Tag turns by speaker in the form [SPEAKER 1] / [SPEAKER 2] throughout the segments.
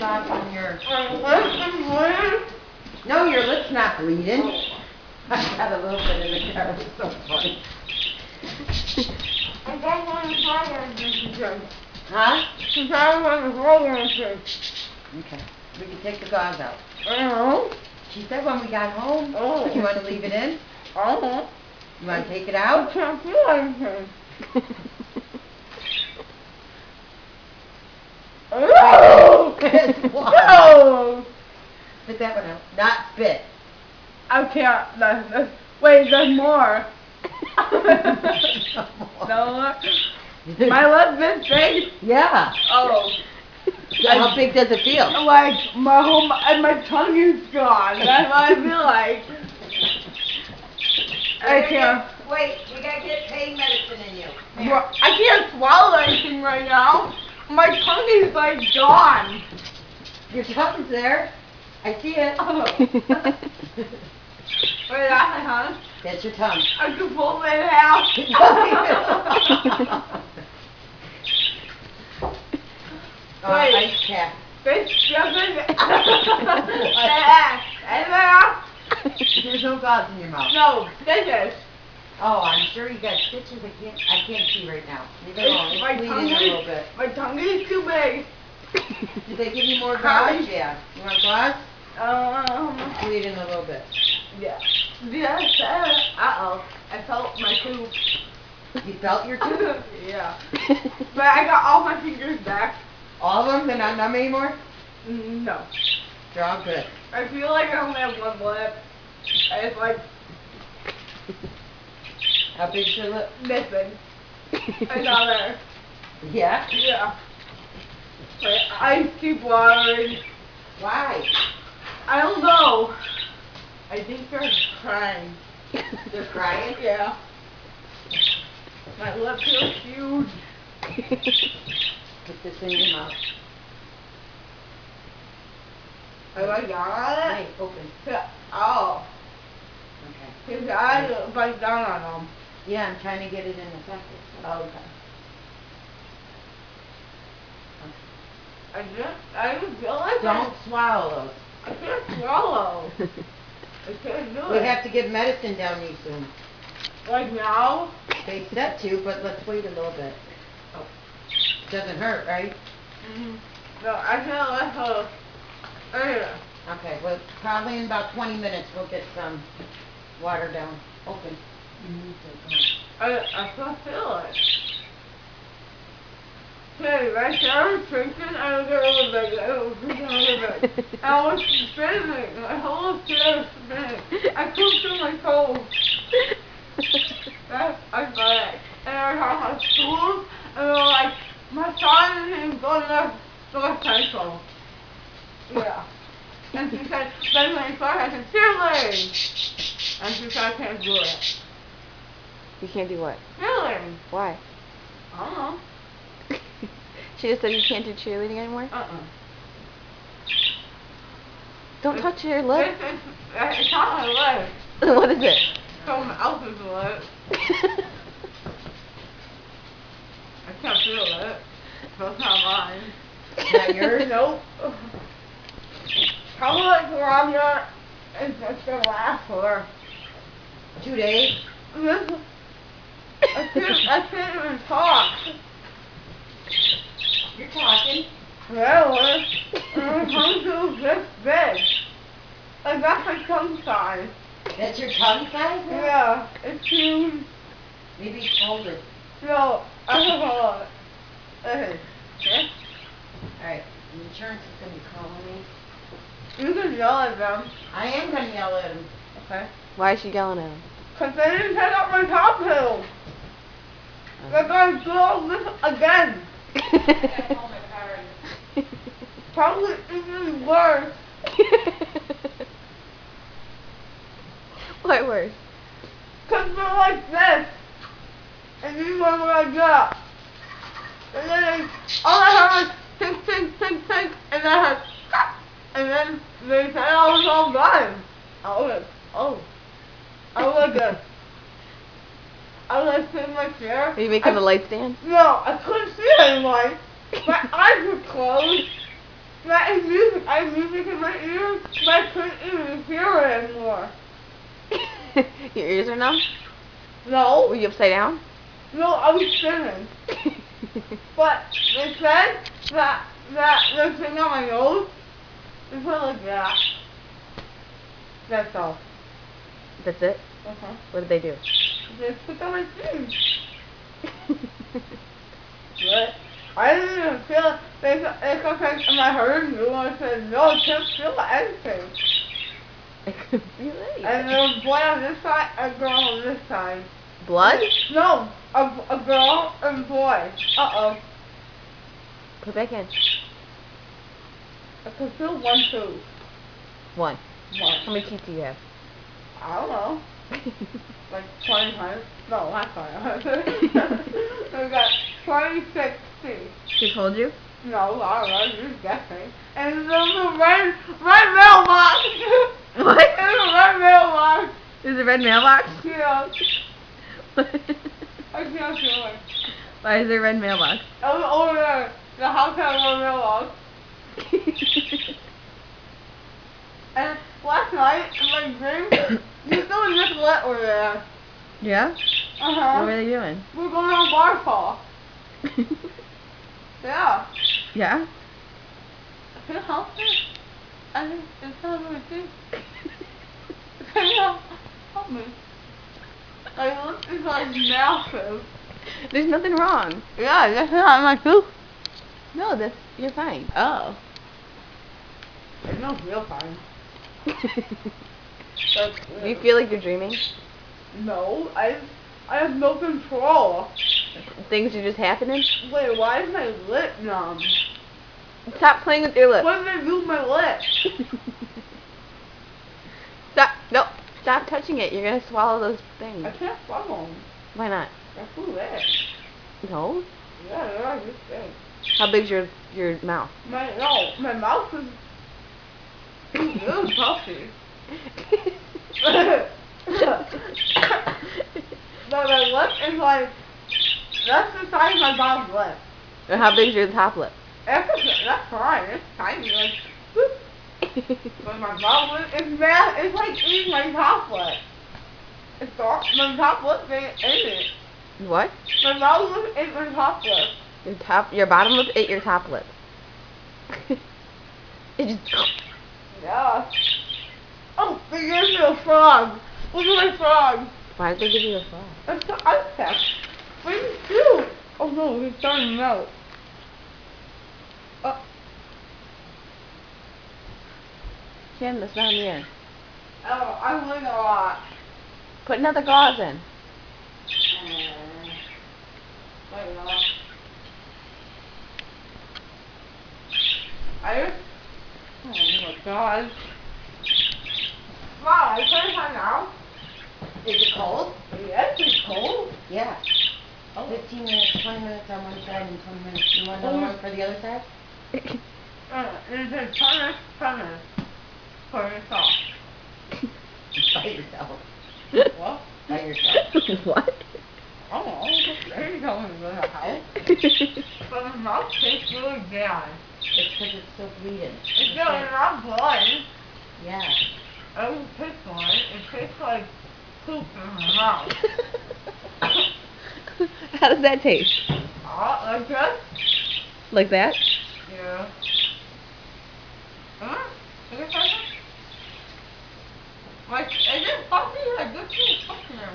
[SPEAKER 1] off on your... No, your lip's not bleeding. I got a little bit in the car. It was so funny.
[SPEAKER 2] I don't want to fire again.
[SPEAKER 1] Huh?
[SPEAKER 2] Because I want to fire again.
[SPEAKER 1] Okay. We can take the gauze out.
[SPEAKER 2] Oh.
[SPEAKER 1] She said when we got home.
[SPEAKER 2] Oh.
[SPEAKER 1] You want to leave it in?
[SPEAKER 2] Oh.
[SPEAKER 1] You want to take it
[SPEAKER 2] I
[SPEAKER 1] out?
[SPEAKER 2] can't feel anything. Oh! No!
[SPEAKER 1] Spit that one out. Not spit.
[SPEAKER 2] I can't. Wait, there's more. No. My lip is big.
[SPEAKER 1] Yeah.
[SPEAKER 2] Oh.
[SPEAKER 1] So how big does it feel?
[SPEAKER 2] Like my whole my tongue is gone. That's what I feel like. I can't.
[SPEAKER 1] Wait, we gotta get pain medicine in you.
[SPEAKER 2] Well, I can't swallow anything right now. My tongue is like gone.
[SPEAKER 1] Your tongue's there. I see it.
[SPEAKER 2] Oh. Wait, that's my tongue.
[SPEAKER 1] That's your tongue.
[SPEAKER 2] I can pull it out. Wait.
[SPEAKER 1] Ice pack.
[SPEAKER 2] This doesn't.
[SPEAKER 1] There's no gauze in your mouth.
[SPEAKER 2] No, this is.
[SPEAKER 1] Oh, I'm sure you got stitches. I can't see right now. Leave it alone.
[SPEAKER 2] My
[SPEAKER 1] It's
[SPEAKER 2] tongue
[SPEAKER 1] bleeding a little bit.
[SPEAKER 2] My tongue is too big.
[SPEAKER 1] Did they give you more gauze? Yeah. You want gauze?
[SPEAKER 2] Um.
[SPEAKER 1] Bleeding a little bit.
[SPEAKER 2] Yeah. Yes. Uh-oh. I felt my poop.
[SPEAKER 1] You felt your tooth?
[SPEAKER 2] Yeah. But I got all my fingers back.
[SPEAKER 1] All of them? They're not numb anymore?
[SPEAKER 2] No.
[SPEAKER 1] They're all good.
[SPEAKER 2] I feel like I only have one lip. And it's like
[SPEAKER 1] How big's your lip?
[SPEAKER 2] missing. Another.
[SPEAKER 1] Yeah?
[SPEAKER 2] Yeah. But I keep watering.
[SPEAKER 1] Why?
[SPEAKER 2] I don't know. I think they're crying.
[SPEAKER 1] They're crying?
[SPEAKER 2] Yeah. My lip feels huge.
[SPEAKER 1] Put this in your mouth.
[SPEAKER 2] Oh my god.
[SPEAKER 1] Hey, open.
[SPEAKER 2] Yeah. Oh.
[SPEAKER 1] Okay.
[SPEAKER 2] Because I bite down on them.
[SPEAKER 1] Yeah, I'm trying to get it in effective.
[SPEAKER 2] Oh, okay. I just feel like
[SPEAKER 1] Don't swallow those.
[SPEAKER 2] I can't swallow. I can't do
[SPEAKER 1] We
[SPEAKER 2] it.
[SPEAKER 1] have to get medicine down you soon.
[SPEAKER 2] Like now?
[SPEAKER 1] They said to, but let's wait a little bit.
[SPEAKER 2] Oh.
[SPEAKER 1] Doesn't hurt, right?
[SPEAKER 2] Mm-hmm. No, I can't let her.
[SPEAKER 1] Okay, well, probably in about 20 minutes we'll get some water down. Open.
[SPEAKER 2] I can't feel it. Okay, right there, drinking, I don't get over bit. I was drinking a little bit. I was spinning. My whole chair was spinning. I cooked through my toes. I got it. And I had my stools, and they were like, my son is going to North Central. Yeah. And she said, then when I started, I said, cheerleading. And she said, I can't do it.
[SPEAKER 3] You can't do what?
[SPEAKER 2] Cheerleading.
[SPEAKER 3] Why?
[SPEAKER 2] I don't know.
[SPEAKER 3] She just said you can't do cheerleading anymore?
[SPEAKER 2] Uh-uh.
[SPEAKER 3] Don't touch your lip.
[SPEAKER 2] It's not my lip.
[SPEAKER 3] What is it?
[SPEAKER 2] Someone else's lip. I can't feel it. So it's not mine.
[SPEAKER 1] Not yours?
[SPEAKER 2] Nope. Probably like Rania is just gonna last for
[SPEAKER 1] 2 days?
[SPEAKER 2] I can't even talk.
[SPEAKER 1] You're talking.
[SPEAKER 2] Really? My tongue feels this big. Like that's my tongue size.
[SPEAKER 1] That's your tongue size now?
[SPEAKER 2] Yeah, it's huge.
[SPEAKER 1] Maybe hold it.
[SPEAKER 2] No, I have a lot. Okay. Yeah?
[SPEAKER 1] Alright, the insurance is going to be calling me.
[SPEAKER 2] You can yell at them.
[SPEAKER 1] I am going to yell at him.
[SPEAKER 2] Okay.
[SPEAKER 3] Why is she yelling at him?
[SPEAKER 2] Cause they didn't take out my top pills. They're gonna do all this again. Probably even worse.
[SPEAKER 3] What worse?
[SPEAKER 2] Cause they're like this. And these ones are like that. And then all I heard was tink, tink, tink, tink. And then I heard stop. And then they said I was all done. I was like, oh. I was like this. I was like sitting in my chair.
[SPEAKER 3] Are you making the light stand?
[SPEAKER 2] No, I couldn't see anyone. My eyes were closed. That is music. I have music in my ears, but I couldn't even hear it anymore.
[SPEAKER 3] Your ears are numb?
[SPEAKER 2] No.
[SPEAKER 3] Were you upside down?
[SPEAKER 2] No, I was singing. But they said that the thing on my nose, they put like that. That's all.
[SPEAKER 3] That's it?
[SPEAKER 2] Uh-huh.
[SPEAKER 3] What did they do?
[SPEAKER 2] They put on my teeth. But I didn't even feel it. They kept saying, am I hurting you? And I said, no, I can't feel anything.
[SPEAKER 3] I couldn't feel it.
[SPEAKER 2] And there was a boy on this side, a girl on this side.
[SPEAKER 3] Blood?
[SPEAKER 2] No, a girl and boy. Uh-oh.
[SPEAKER 3] Put it back in.
[SPEAKER 2] I could feel one too.
[SPEAKER 3] One.
[SPEAKER 2] One.
[SPEAKER 3] How many teeth do you have?
[SPEAKER 2] I don't know. Like 25? No, not 25. We got 26 teeth.
[SPEAKER 3] She told you?
[SPEAKER 2] No, I don't know, you're guessing. And there's a red mailbox.
[SPEAKER 3] What?
[SPEAKER 2] There's a red mailbox.
[SPEAKER 3] There's a red mailbox?
[SPEAKER 2] Yeah. I can't feel it.
[SPEAKER 3] Why is there a red mailbox?
[SPEAKER 2] I was over there. The house had a red mailbox. And last night, in my dream, you still and Nicolette were there.
[SPEAKER 3] Yeah?
[SPEAKER 2] Uh-huh.
[SPEAKER 3] What were they doing?
[SPEAKER 2] We were going on waterfall. Yeah.
[SPEAKER 3] Yeah?
[SPEAKER 2] Can you help me? I think it's not really thing. Can you help me? Like, it's like massive.
[SPEAKER 3] There's nothing wrong.
[SPEAKER 2] Yeah, that's not my tooth.
[SPEAKER 3] No, that's you're fine.
[SPEAKER 2] Oh. I don't feel fine.
[SPEAKER 3] Do you feel like you're dreaming?
[SPEAKER 2] No, I have no control.
[SPEAKER 3] Things are just happening?
[SPEAKER 2] Wait, why is my lip numb?
[SPEAKER 3] Stop playing with your lips.
[SPEAKER 2] What did I do with my lip?
[SPEAKER 3] Stop. No. Stop touching it. You're going to swallow those things.
[SPEAKER 2] I can't swallow them.
[SPEAKER 3] Why not?
[SPEAKER 2] They're too big.
[SPEAKER 3] No?
[SPEAKER 2] Yeah, they're this big.
[SPEAKER 3] How big's your mouth?
[SPEAKER 2] My mouth is really puffy. But my lip is like, that's the size of my bottom lip.
[SPEAKER 3] And how big's your top lip?
[SPEAKER 2] That's fine. It's tiny, like, whoop. But my bottom lip is bad. It's like eating my top lip. It's dark. My top lip ain't in it.
[SPEAKER 3] What?
[SPEAKER 2] My bottom lip ate my top lip.
[SPEAKER 3] Your bottom lip ate your top lip. It just.
[SPEAKER 2] Yeah. Oh, they gave me a frog. Look at my frog.
[SPEAKER 3] Why did they give you a frog?
[SPEAKER 2] That's the ice pack. What did you do? Oh no, it's starting to melt.
[SPEAKER 3] Kim, that's not near.
[SPEAKER 2] Oh, I'm winning a lot.
[SPEAKER 3] Put another gauze in.
[SPEAKER 2] Wait, no. Oh my god. Wow, I turn it on now?
[SPEAKER 1] Is it cold?
[SPEAKER 2] Yes, it's cold.
[SPEAKER 1] Yeah.
[SPEAKER 2] Oh.
[SPEAKER 1] 15 minutes, 20 minutes on one side and 20 minutes. You want another one for the other side?
[SPEAKER 2] It says 10 minutes. For yourself.
[SPEAKER 1] By yourself.
[SPEAKER 2] What?
[SPEAKER 1] By yourself.
[SPEAKER 3] What?
[SPEAKER 2] Oh, there you go in the house. But my mouth tastes really bad.
[SPEAKER 1] It's because it's still bleeding.
[SPEAKER 2] It's not blood.
[SPEAKER 1] Yeah.
[SPEAKER 2] I don't taste blood. It tastes like poop in my mouth.
[SPEAKER 3] How does that taste?
[SPEAKER 2] Like this?
[SPEAKER 3] Like that?
[SPEAKER 2] Yeah. Huh? Is it something? Like, is it puffy? Like, this is puffy now.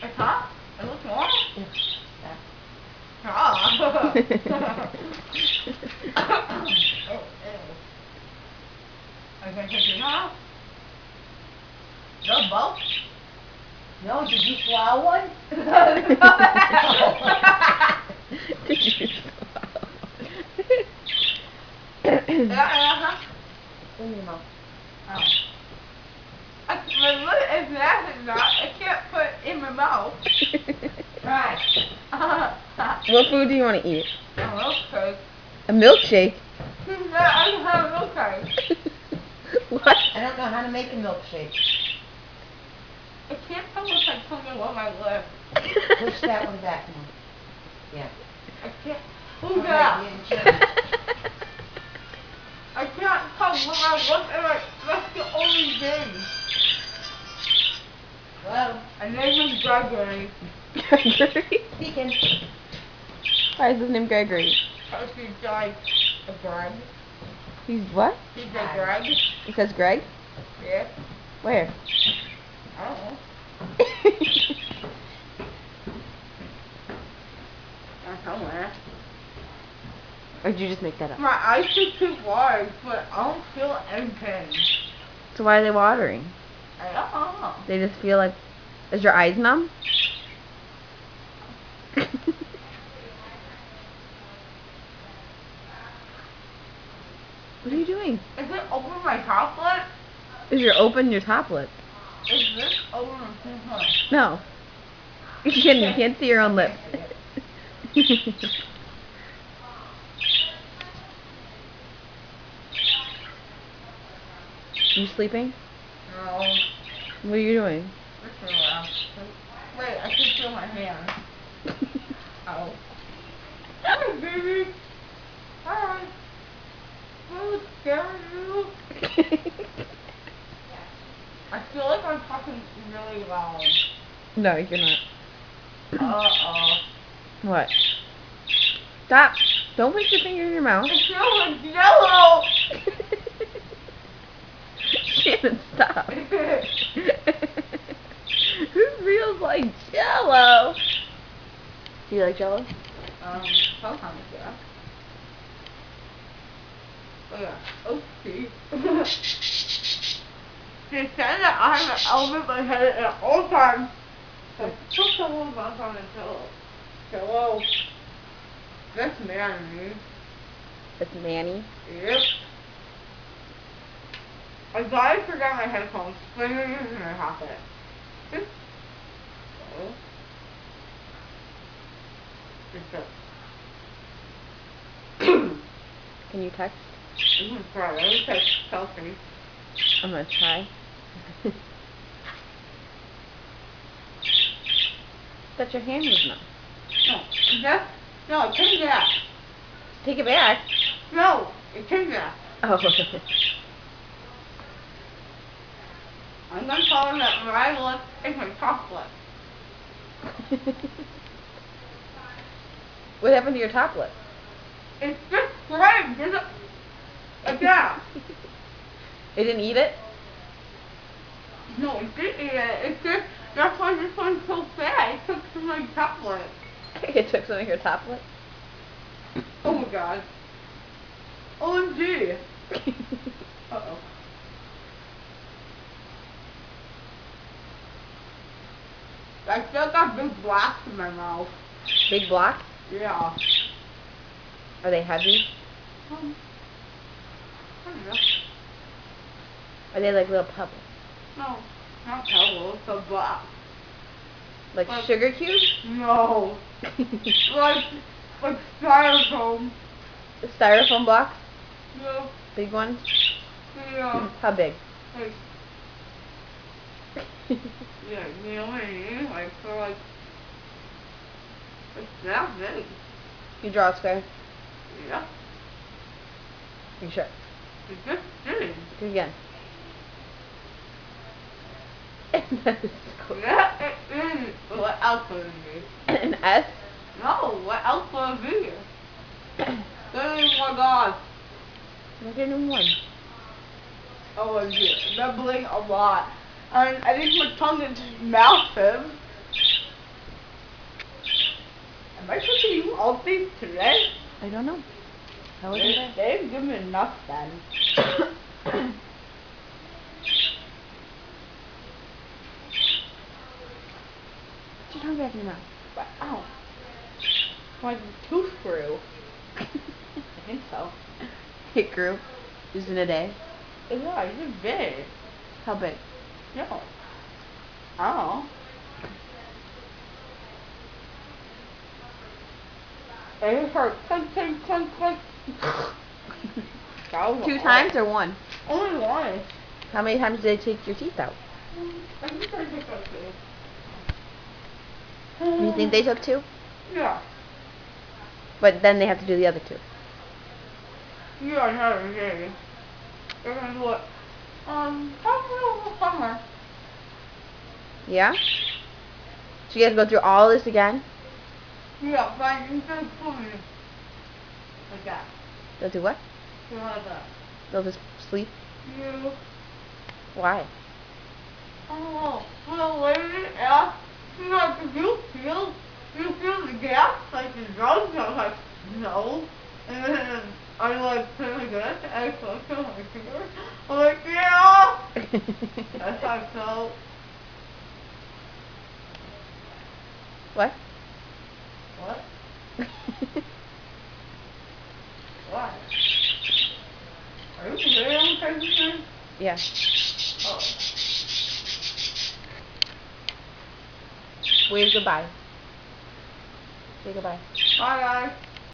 [SPEAKER 2] It's hot? It looks warm?
[SPEAKER 1] Yeah.
[SPEAKER 2] Ah. Oh, ew. I can take it off. No both?
[SPEAKER 1] No, did you swallow one?
[SPEAKER 3] Did you
[SPEAKER 2] Yeah.
[SPEAKER 1] In your mouth.
[SPEAKER 2] Oh. My lip is nasty now. I can't put it in my mouth.
[SPEAKER 1] Right.
[SPEAKER 3] What food do you want to eat?
[SPEAKER 2] A milkshake.
[SPEAKER 3] A milkshake?
[SPEAKER 2] I can have a milkshake.
[SPEAKER 3] What?
[SPEAKER 1] I don't know how to make a milkshake.
[SPEAKER 2] I can't tell if I told me what my lip.
[SPEAKER 1] Push that one back now. Yeah.
[SPEAKER 2] I can't. Oh
[SPEAKER 1] Alright,
[SPEAKER 2] yeah.
[SPEAKER 1] being chilly.
[SPEAKER 2] I can't come when I look at it. That's the only thing.
[SPEAKER 1] Well,
[SPEAKER 2] And name is Gregory.
[SPEAKER 3] Gregory?
[SPEAKER 1] speaking.
[SPEAKER 3] Why is his name Gregory?
[SPEAKER 2] Because he's like a Greg.
[SPEAKER 3] He's what?
[SPEAKER 2] He's a Greg.
[SPEAKER 3] It says Greg?
[SPEAKER 2] Yeah.
[SPEAKER 3] Where?
[SPEAKER 2] I don't know. Somewhere.
[SPEAKER 3] Or did you just make that up?
[SPEAKER 2] My eyes are too large, but I don't feel anything.
[SPEAKER 3] So why are they watering?
[SPEAKER 2] I don't know.
[SPEAKER 3] They just feel like... Is your eyes numb? What are you doing?
[SPEAKER 2] Is it over my tablet?
[SPEAKER 3] Is your open your top lip?
[SPEAKER 2] Is this over my tablet?
[SPEAKER 3] No. You can't see your own lips. You sleeping?
[SPEAKER 2] No.
[SPEAKER 3] What are you doing?
[SPEAKER 2] This is rough. Wait, I can feel my hand. Oh. Hi, baby. Hi. I'm scared of you. I feel like I'm talking really loud.
[SPEAKER 3] No, you're not.
[SPEAKER 2] Uh-oh.
[SPEAKER 3] What? Stop. Don't put your finger in your mouth.
[SPEAKER 2] I feel like yellow.
[SPEAKER 3] Shannon, stop. Who feels like Jello? Do you like Jello?
[SPEAKER 2] Sometimes, yeah. Oh, yeah. Oh, see. They said that I have an element in my head at all times. So, put someone back on the pillow. Hello. That's Manny.
[SPEAKER 3] It's Manny.
[SPEAKER 2] Yep. I thought I forgot my headphones, but I'm in my pocket. Oh.
[SPEAKER 3] Can you text?
[SPEAKER 2] I'm gonna try. Let me text selfie.
[SPEAKER 3] I'm gonna try. That your hand was numb.
[SPEAKER 2] No, take it out.
[SPEAKER 3] Take it back.
[SPEAKER 2] No, it came back.
[SPEAKER 3] Oh.
[SPEAKER 2] I'm gonna call that my lip is my top lip.
[SPEAKER 3] What happened to your top lip?
[SPEAKER 2] It's just right. There's a gap.
[SPEAKER 3] It didn't eat it?
[SPEAKER 2] No, it didn't eat it. It's just, that's why this one's so fat. It took some of my top lip.
[SPEAKER 3] It took some of your top lip?
[SPEAKER 2] Oh my god. OMG. Uh-oh. I still got big blocks in my mouth.
[SPEAKER 3] Big blocks?
[SPEAKER 2] Yeah.
[SPEAKER 3] Are they heavy?
[SPEAKER 2] I don't know.
[SPEAKER 3] Are they like little pebbles?
[SPEAKER 2] No, not pebbles, a block.
[SPEAKER 3] Like
[SPEAKER 2] Like-
[SPEAKER 3] sugar cubes?
[SPEAKER 2] No. like styrofoam.
[SPEAKER 3] Styrofoam blocks?
[SPEAKER 2] Yeah.
[SPEAKER 3] Big ones?
[SPEAKER 2] Yeah.
[SPEAKER 3] How big?
[SPEAKER 2] Like, yeah, you know what I mean? Like, for like, it's that big.
[SPEAKER 3] You draw a square?
[SPEAKER 2] Yeah.
[SPEAKER 3] You sure?
[SPEAKER 2] It just did.
[SPEAKER 3] Do it again. That is cool.
[SPEAKER 2] Yeah, it is. What else would it be?
[SPEAKER 3] An S?
[SPEAKER 2] No, what else would it be? Oh my god.
[SPEAKER 3] I didn't one.
[SPEAKER 2] Oh, I'm nibbling a lot. And I think my tongue is massive. Am I supposed to eat all these today?
[SPEAKER 3] I don't know. How was it?
[SPEAKER 2] They didn't give me enough then.
[SPEAKER 3] Put your tongue back in your mouth.
[SPEAKER 2] But, ow. My tooth grew. I think so.
[SPEAKER 3] It grew. Just in a day.
[SPEAKER 2] Yeah, it's big.
[SPEAKER 3] How big?
[SPEAKER 2] No. I don't know. It hurt. Clink, clink, clink, clink. That was
[SPEAKER 3] 2
[SPEAKER 2] a lot.
[SPEAKER 3] times or 1?
[SPEAKER 2] Only one.
[SPEAKER 3] How many times did they take your teeth out?
[SPEAKER 2] I think I took that too.
[SPEAKER 3] You think they took 2?
[SPEAKER 2] Yeah.
[SPEAKER 3] But then they have to do the other two.
[SPEAKER 2] You are not a day. They're gonna do it. Probably over summer.
[SPEAKER 3] Yeah? So you have to go through all this again?
[SPEAKER 2] Yeah, but you can put me like that.
[SPEAKER 3] They'll do what?
[SPEAKER 2] You like that.
[SPEAKER 3] They'll just sleep?
[SPEAKER 2] You.
[SPEAKER 3] Why?
[SPEAKER 2] Oh, well, lady asked, she's like, do you feel the gas, like the drugs? I was like, no. And then I like, put my gun, and I closed my finger. I'm like, yeah. That's how I felt.
[SPEAKER 3] What?
[SPEAKER 2] What? What? Are you really on Facebook?
[SPEAKER 3] Yeah.
[SPEAKER 2] Oh.
[SPEAKER 3] Wave goodbye. Say goodbye.
[SPEAKER 2] Bye guys.